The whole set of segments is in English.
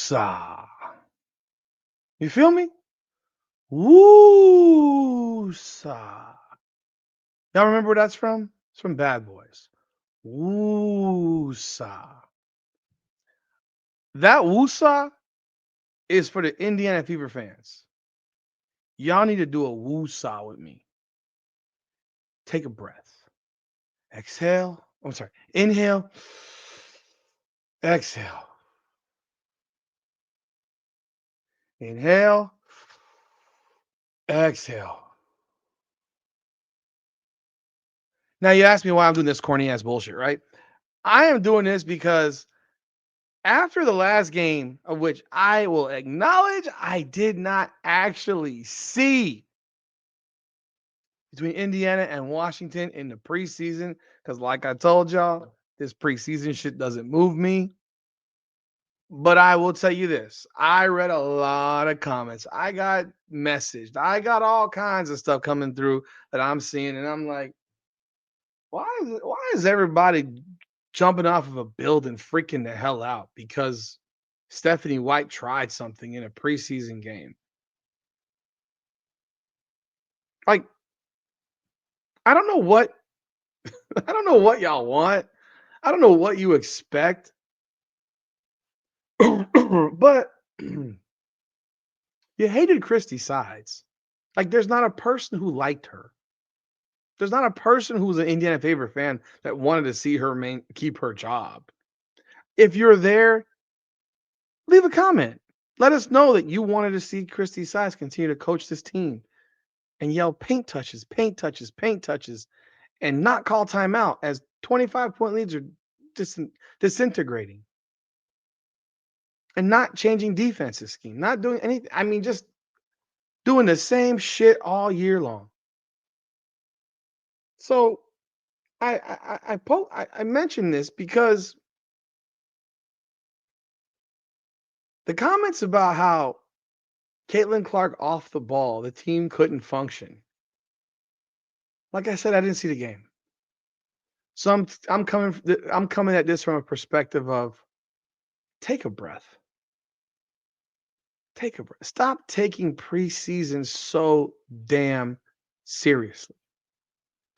Woo-sa. You feel me? Woo-sa. Y'all remember where that's from? It's from Bad Boys. Woo-sa. That woo-sa is for the Indiana Fever fans. Y'all need to do a woo-sa with me. Take a breath. Exhale. I'm sorry. Inhale. Exhale. Inhale. Exhale. Now you ask me why I'm doing this corny ass bullshit, right? I am doing this because after the last game, of which I will acknowledge I did not actually see between Indiana and Washington in the preseason, because like I told y'all, this preseason shit doesn't move me. But I will tell you this. I read a lot of comments. I got messaged. I got all kinds of stuff coming through that I'm seeing, and I'm like, why is everybody jumping off of a building freaking the hell out because Stephanie White tried something in a preseason game? Like, I don't know what I don't know what y'all want. I don't know what you expect. But you hated Christy Sides. Like, there's not a person who liked her. There's not a person who's an Indiana Fever fan that wanted to see her keep her job. If you're there, leave a comment. Let us know that you wanted to see Christy Sides continue to coach this team and yell paint touches, paint touches, paint touches, and not call timeout as 25-point leads are disintegrating and not changing defensive scheme, not doing anything. I mean, just doing the same shit all year long. So I mentioned this because the comments about how Caitlin Clark off the ball, the team couldn't function. Like I said, I didn't see the game. So I'm coming at this from a perspective of take a breath. Take a breath. Stop taking preseason so damn seriously.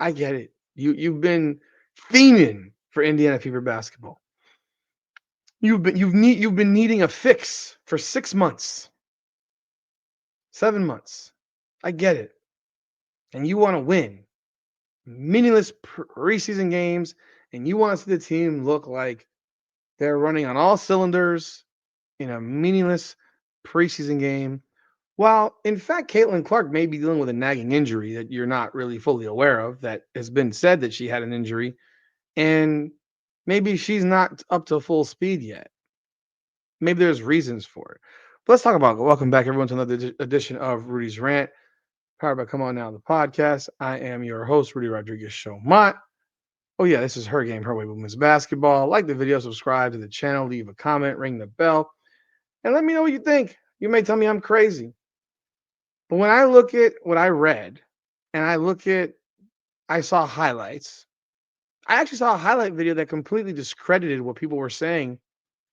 I get it. You've been fiending for Indiana Fever basketball. You've been needing a fix for 6 months, 7 months. I get it. And you want to win meaningless preseason games, and you want to see the team look like they're running on all cylinders in a meaningless preseason game. While, in fact, Caitlin Clark may be dealing with a nagging injury that you're not really fully aware of, that has been said that she had an injury, and maybe she's not up to full speed yet. Maybe there's reasons for it. But let's talk about it. Welcome back, everyone, to another edition of Rudy's Rant, powered by Come On Now, the podcast. I am your host, Rudy Rodriguez Show Mont. Oh, yeah, this is Her Game, Her Way Women's Basketball. Like the video, subscribe to the channel, leave a comment, ring the bell, and let me know what you think. You may tell me I'm crazy. But when I look at what I read and I saw highlights, I actually saw a highlight video that completely discredited what people were saying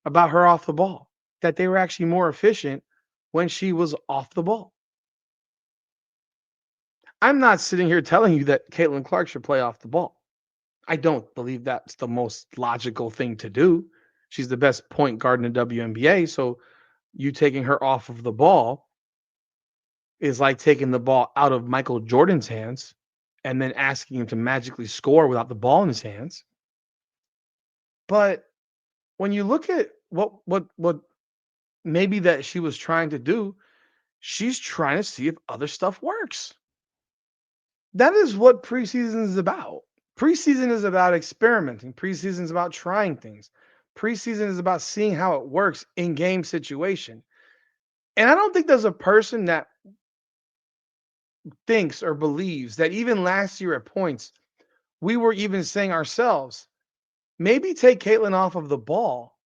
about her off the ball, that they were actually more efficient when she was off the ball. I'm not sitting here telling you that Caitlin Clark should play off the ball. I don't believe that's the most logical thing to do. She's the best point guard in the WNBA, so you taking her off of the ball is like taking the ball out of Michael Jordan's hands and then asking him to magically score without the ball in his hands. But when you look at what maybe that she was trying to do, she's trying to see if other stuff works. That is what preseason is about. Preseason is about experimenting. Preseason is about trying things. Preseason is about seeing how it works in game situation. And I don't think there's a person that thinks or believes that even last year at points, we were even saying ourselves, maybe take Caitlin off of the ball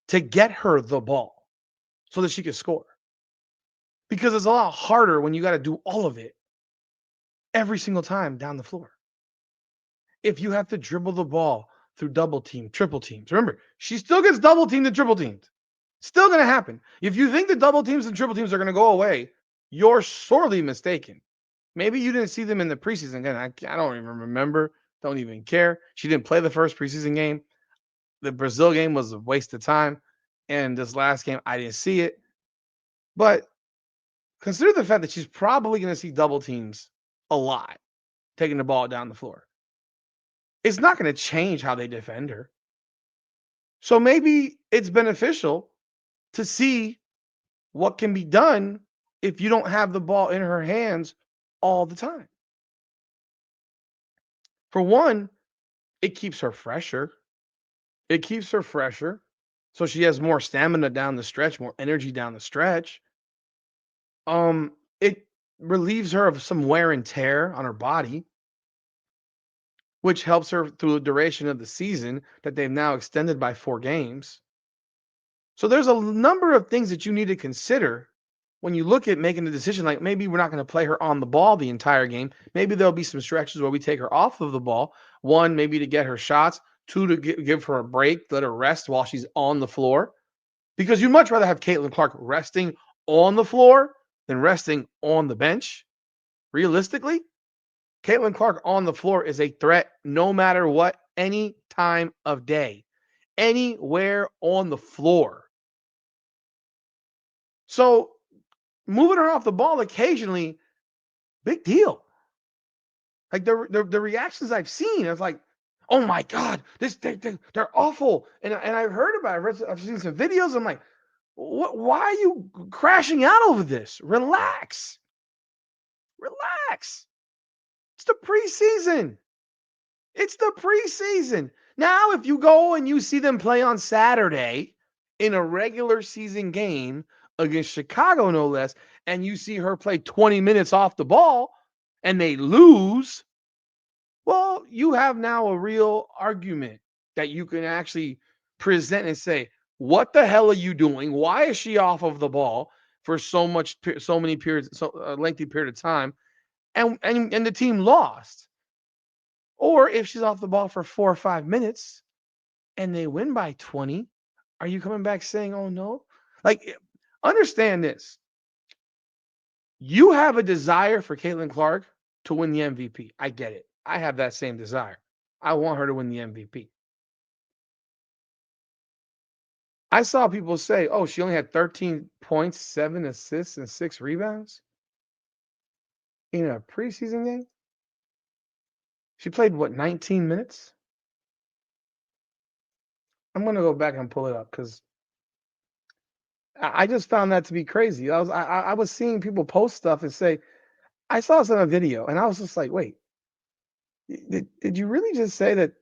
to get her the ball so that she could score. Because it's a lot harder when you got to do all of it every single time down the floor. If you have to dribble the ball through double team, triple teams, remember, she still gets double teamed and triple teamed. Still going to happen. If you think the double teams and triple teams are going to go away, you're sorely mistaken. Maybe you didn't see them in the preseason. Again, I don't even remember. Don't even care. She didn't play the first preseason game. The Brazil game was a waste of time. And this last game, I didn't see it. But consider the fact that she's probably going to see double teams a lot, taking the ball down the floor. It's not going to change how they defend her. So maybe it's beneficial to see what can be done if you don't have the ball in her hands all the time. For one, it keeps her fresher. It keeps her fresher. So she has more stamina down the stretch, more energy down the stretch. It relieves her of some wear and tear on her body, which helps her through the duration of the season that they've now extended by 4 games. So there's a number of things that you need to consider when you look at making a decision. Like maybe we're not going to play her on the ball the entire game. Maybe there'll be some stretches where we take her off of the ball. One, maybe to get her shots. Two, to give her a break, let her rest while she's on the floor. Because you'd much rather have Caitlin Clark resting on the floor than resting on the bench. Realistically, Caitlin Clark on the floor is a threat no matter what, any time of day, anywhere on the floor. So moving her off the ball occasionally, big deal. Like the reactions I've seen, it's like, oh my God, they're awful. And I've heard about it. I've seen some videos. I'm like, what? Why are you crashing out over this? Relax, relax. It's the preseason. It's the preseason. Now, if you go and you see them play on Saturday in a regular season game against Chicago, no less, and you see her play 20 minutes off the ball and they lose, well, you have now a real argument that you can actually present and say, what the hell are you doing? Why is she off of the ball for so many periods, so a lengthy period of time? And the team lost. Or if she's off the ball for 4 or 5 minutes and they win by 20, are you coming back saying, oh no? Like, understand this. You have a desire for Caitlin Clark to win the MVP. I get it. I have that same desire. I want her to win the MVP. I saw people say, oh, she only had 13 points, 7 assists, and 6 rebounds in a preseason game. She played, what, 19 minutes? I'm going to go back and pull it up because I just found that to be crazy. I was seeing people post stuff and say, I saw this in a video, and I was just like, wait, did you really just say that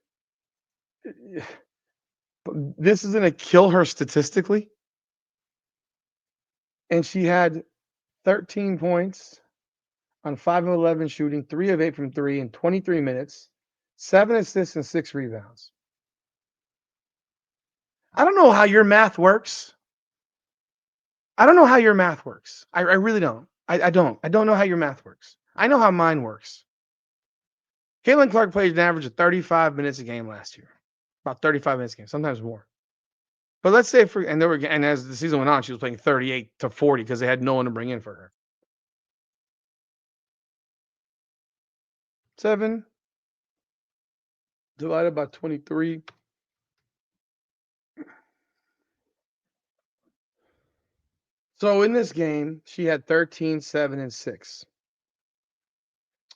this is going to kill her statistically? And she had 13 points on 5 of 11 shooting, 3 of 8 from 3 in 23 minutes, 7 assists and 6 rebounds. I don't know how your math works. I don't know how your math works. I really don't. I don't. I don't know how your math works. I know how mine works. Caitlin Clark played an average of 35 minutes a game last year. About 35 minutes a game, sometimes more. But let's say and as the season went on, she was playing 38 to 40 because they had no one to bring in for her. 7 divided by 23. So in this game, she had 13, 7, and 6.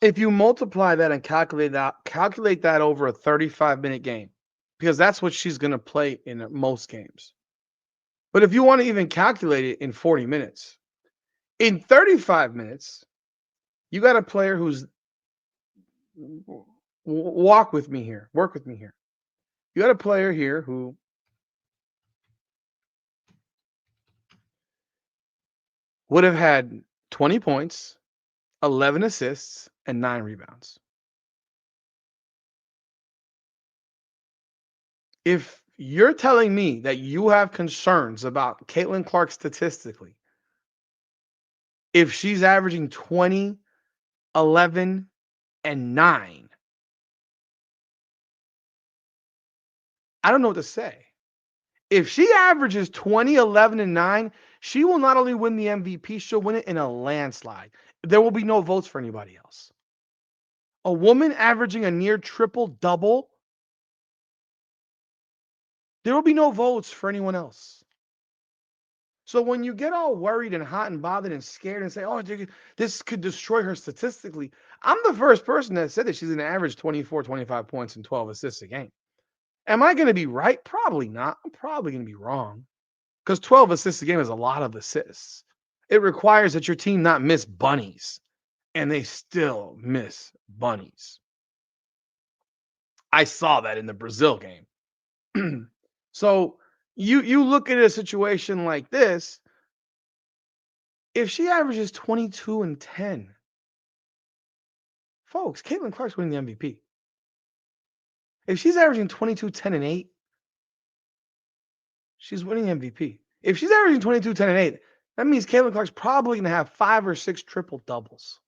If you multiply that and calculate that over a 35-minute game, because that's what she's going to play in most games. But if you want to even calculate it in 40 minutes, in 35 minutes, you got a player who's work with me here. You got a player here who would have had 20 points, 11 assists, and 9 rebounds. If you're telling me that you have concerns about Caitlin Clark statistically, if she's averaging 20, 11, and 9, I don't know what to say. If she averages 20, 11, and 9, she will not only win the MVP, she'll win it in a landslide. There will be no votes for anybody else. A woman averaging a near triple double, there will be no votes for anyone else. So when you get all worried and hot and bothered and scared and say, oh, this could destroy her statistically, I'm the first person that said that she's going to average 24, 25 points and 12 assists a game. Am I going to be right? Probably not. I'm probably going to be wrong because 12 assists a game is a lot of assists. It requires that your team not miss bunnies, and they still miss bunnies. I saw that in the Brazil game. So you look at a situation like this. If she averages 22 and 10, folks, Caitlin Clark's winning the MVP. If she's averaging 22, 10, and 8, she's winning MVP. If she's averaging 22, 10, and 8, that means Caitlin Clark's probably going to have 5 or 6 triple doubles.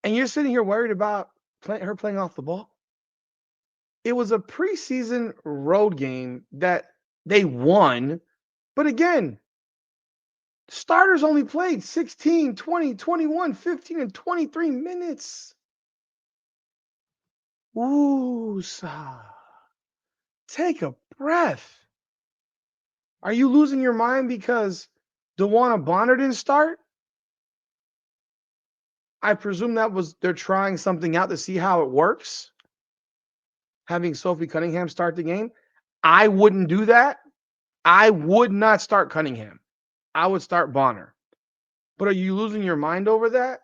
And you're sitting here worried about her playing off the ball? It was a preseason road game that they won. But again, starters only played 16, 20, 21, 15, and 23 minutes. Ooh, take a breath. Are you losing your mind because DeWanna Bonner didn't start? I presume they're trying something out to see how it works. Having Sophie Cunningham start the game. I wouldn't do that. I would not start Cunningham. I would start Bonner. But are you losing your mind over that?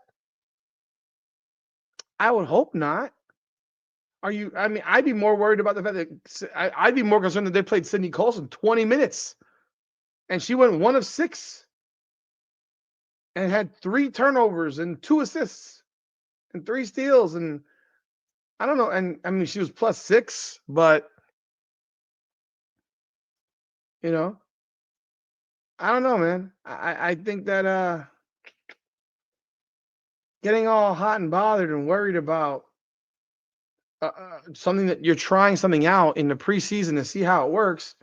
I would hope not. I'd be more worried about the fact that I'd be more concerned that they played Sydney Colson 20 minutes and she went 1 of 6 and had 3 turnovers and 2 assists and 3 steals. And I don't know. And I mean, she was +6, but I don't know, man. I think that getting all hot and bothered and worried about something that you're trying something out in the preseason to see how it works.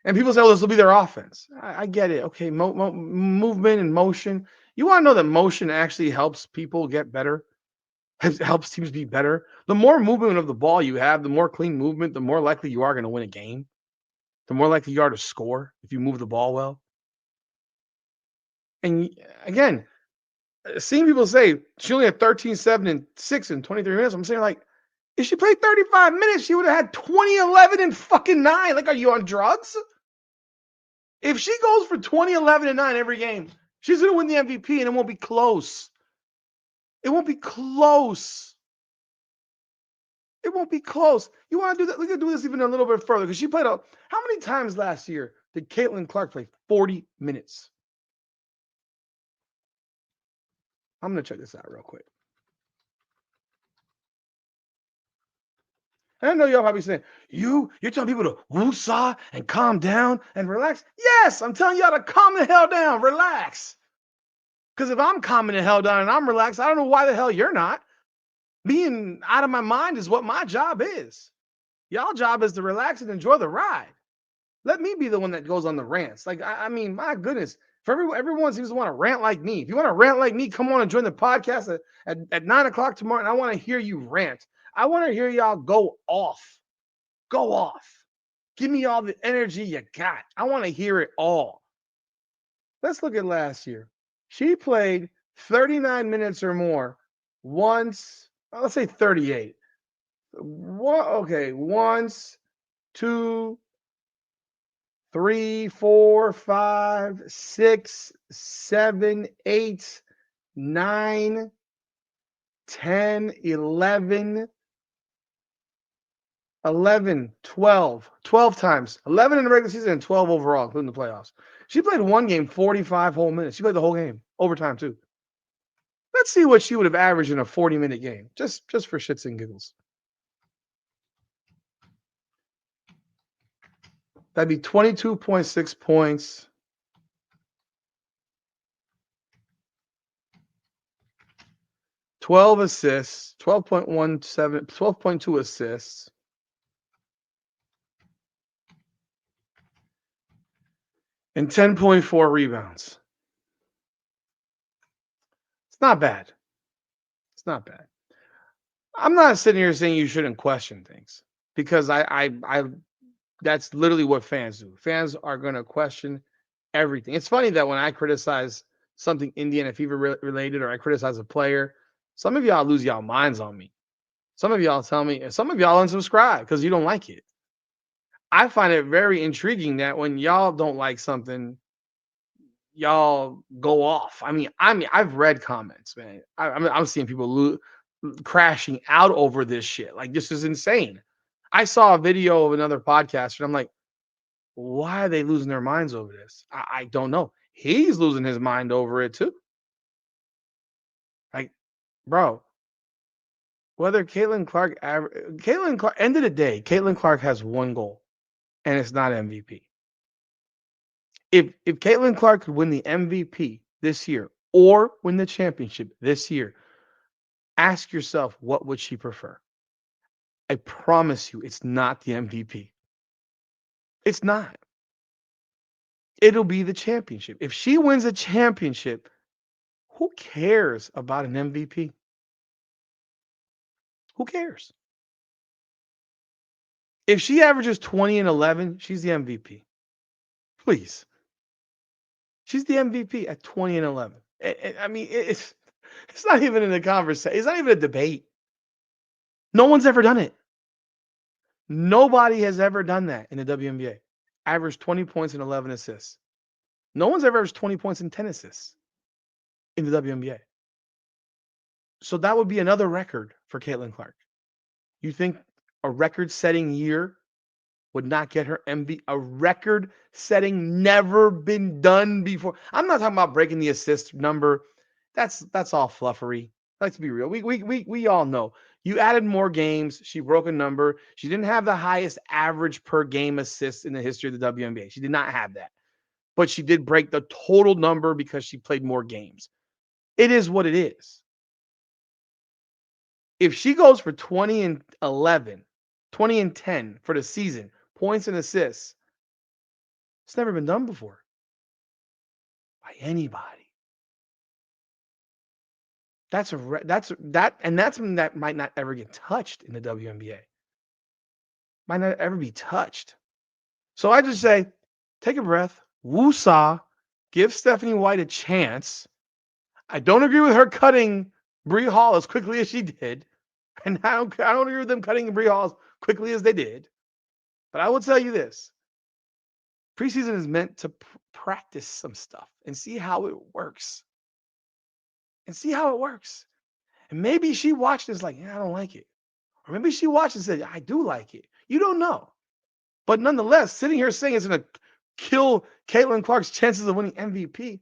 And people say, oh, this will be their offense. I get it. Okay, movement and motion. You want to know that motion actually helps people get better, helps teams be better. The more movement of the ball you have, the more clean movement, the more likely you are going to win a game. The more likely you are to score if you move the ball well. And again, seeing people say she only had 13, 7, and 6 in 23 minutes, I'm saying, like, if she played 35 minutes, she would have had 20, 11, and fucking 9. Like, are you on drugs? If she goes for 20, 11, and 9 every game, she's going to win the MVP, and it won't be close. It won't be close. It won't be close. You want to do that? We're going to do this even a little bit further because she played how many times last year did Caitlin Clark play 40 minutes? I'm going to check this out real quick. And I know y'all probably saying, you're telling people to woosah and calm down and relax. Yes, I'm telling y'all to calm the hell down, relax. Because if I'm calming the hell down and I'm relaxed, I don't know why the hell you're not. Being out of my mind is what my job is. Y'all job is to relax and enjoy the ride. Let me be the one that goes on the rants. Like, I mean, my goodness, for everyone seems to want to rant like me. If you want to rant like me, come on and join the podcast at 9 o'clock tomorrow, and I want to hear you rant. I want to hear y'all go off. Go off. Give me all the energy you got. I want to hear it all. Let's look at last year. She played 39 minutes or more once, let's say 38. Once, 2, 3, 4, 5, 6, 7, 8, 9, 10, 11, 12 times. 11 in the regular season and 12 overall, including the playoffs. She played one game 45 whole minutes. She played the whole game, overtime too. Let's see what she would have averaged in a 40-minute game, just for shits and giggles. That'd be 22.6 points. 12 assists, 12.2 assists. and 10.4 rebounds. It's not bad. It's not bad. I'm not sitting here saying you shouldn't question things because I that's literally what fans do. Fans are going to question everything. It's funny that when I criticize something Indiana Fever related or I criticize a player, some of y'all lose y'all minds on me. Some of y'all tell me, and some of y'all unsubscribe because you don't like it. I find it very intriguing that when y'all don't like something, y'all go off. I've read comments, man. I'm seeing people crashing out over this shit. Like this is insane. I saw a video of another podcaster, and I'm like, why are they losing their minds over this? I don't know. He's losing his mind over it too. Like, bro, whether Caitlin Clark, end of the day, Caitlin Clark has one goal, and it's not MVP. If Caitlin Clark could win the MVP this year or win the championship this year, ask yourself what would she prefer? I promise you, it's not the MVP. It's not. It'll be the championship. If she wins a championship, who cares about an MVP? Who cares? If she averages 20 and 11, she's the MVP. Please. She's the MVP at 20 and 11. It's not even in a conversation. It's not even a debate. No one's ever done it. Nobody has ever done that in the WNBA. Averaged 20 points and 11 assists. No one's ever averaged 20 points and 10 assists in the WNBA. So that would be another record for Caitlin Clark. You think a record-setting year would not get her MVP? A record-setting, never been done before. I'm not talking about breaking the assist number. That's all fluffery. Let's be real. We all know. You added more games. She broke a number. She didn't have the highest average per game assists in the history of the WNBA. She did not have that. But she did break the total number because she played more games. It is what it is. If she goes for 20 and 11, 20 and 10 for the season, points and assists, it's never been done before by anybody. That's something that might not ever get touched in the WNBA. Might not ever be touched. So I just say, take a breath, woosah, give Stephanie White a chance. I don't agree with her cutting Bree Hall as quickly as she did, and I don't agree with them cutting Bree Hall as quickly as they did. But I will tell you this: preseason is meant to practice some stuff and see how it works. And maybe she watched this like, yeah, I don't like it. Or maybe she watched and said, I do like it. You don't know. But nonetheless, sitting here saying it's going to kill Caitlin Clark's chances of winning MVP,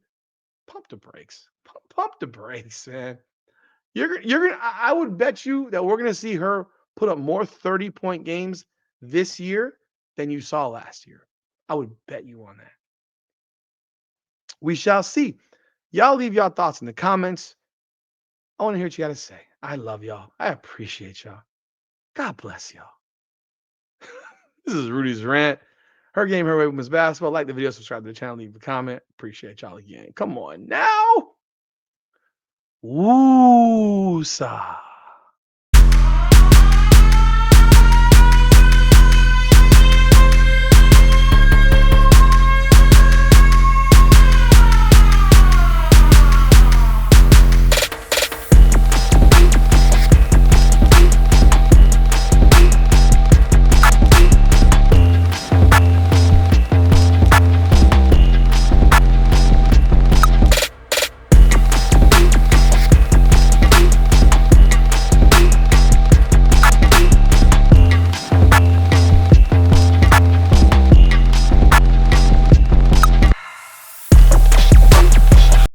pump the brakes. Pump the brakes, man. You're gonna. I would bet you that we're gonna see her put up more 30-point games this year than you saw last year. I would bet you on that. We shall see. Y'all leave y'all thoughts in the comments. I want to hear what you got to say. I love y'all. I appreciate y'all. God bless y'all. This is Rudy's Rant. Her game, her way, women's basketball. Like the video, subscribe to the channel, leave a comment. Appreciate y'all again. Come on now. Woo-sa.